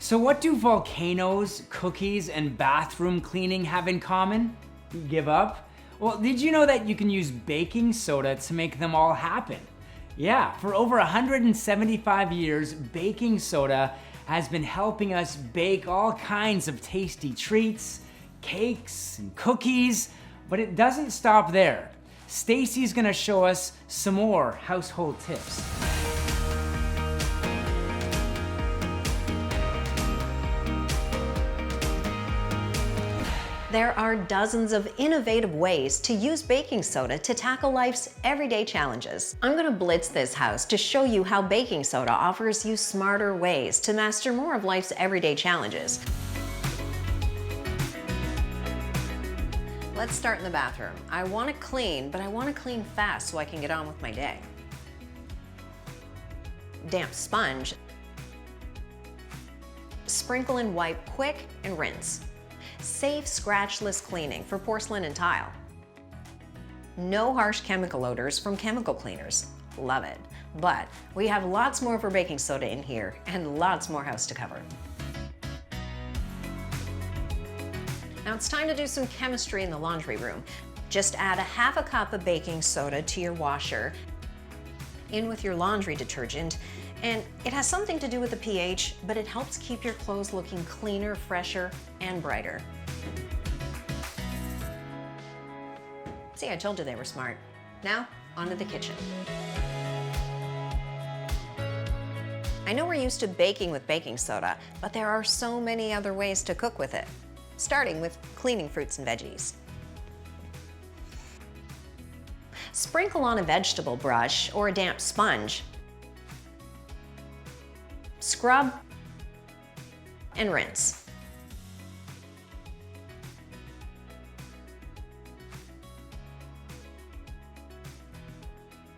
So what do volcanoes, cookies, and bathroom cleaning have in common? Give up? Well, did you know that you can use baking soda to make them all happen? Yeah, for over 175 years, baking soda has been helping us bake all kinds of tasty treats, cakes, and cookies, but it doesn't stop there. Stacey's gonna show us some more household tips. There are dozens of innovative ways to use baking soda to tackle life's everyday challenges. I'm going to blitz this house to show you how baking soda offers you smarter ways to master more of life's everyday challenges. Let's start in the bathroom. I want to clean, but I want to clean fast so I can get on with my day. Damp sponge. Sprinkle and wipe quick and rinse. Safe, scratchless cleaning for porcelain and tile. No harsh chemical odors from chemical cleaners. Love it. But we have lots more for baking soda in here and lots more house to cover. Now it's time to do some chemistry in the laundry room. Just add ½ cup of baking soda to your washer, in with your laundry detergent, and it has something to do with the pH, but it helps keep your clothes looking cleaner, fresher, and brighter. See, I told you they were smart. Now, onto the kitchen. I know we're used to baking with baking soda, but there are so many other ways to cook with it, starting with cleaning fruits and veggies. Sprinkle on a vegetable brush or a damp sponge. Scrub and rinse.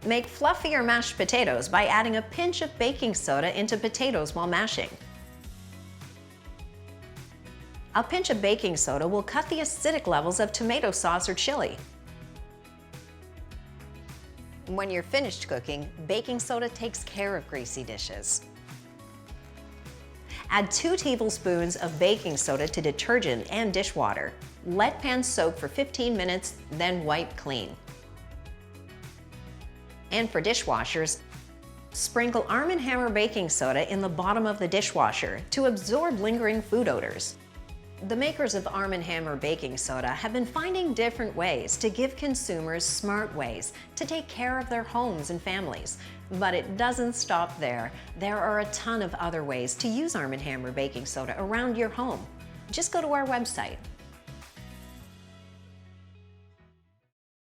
Make fluffy or mashed potatoes by adding a pinch of baking soda into potatoes while mashing. A pinch of baking soda will cut the acidic levels of tomato sauce or chili. When you're finished cooking, baking soda takes care of greasy dishes. Add 2 tablespoons of baking soda to detergent and dishwater. Let pans soak for 15 minutes, then wipe clean. And for dishwashers, sprinkle Arm & Hammer baking soda in the bottom of the dishwasher to absorb lingering food odors. The makers of Arm & Hammer baking soda have been finding different ways to give consumers smart ways to take care of their homes and families. But it doesn't stop there. There are a ton of other ways to use Arm & Hammer baking soda around your home. Just go to our website,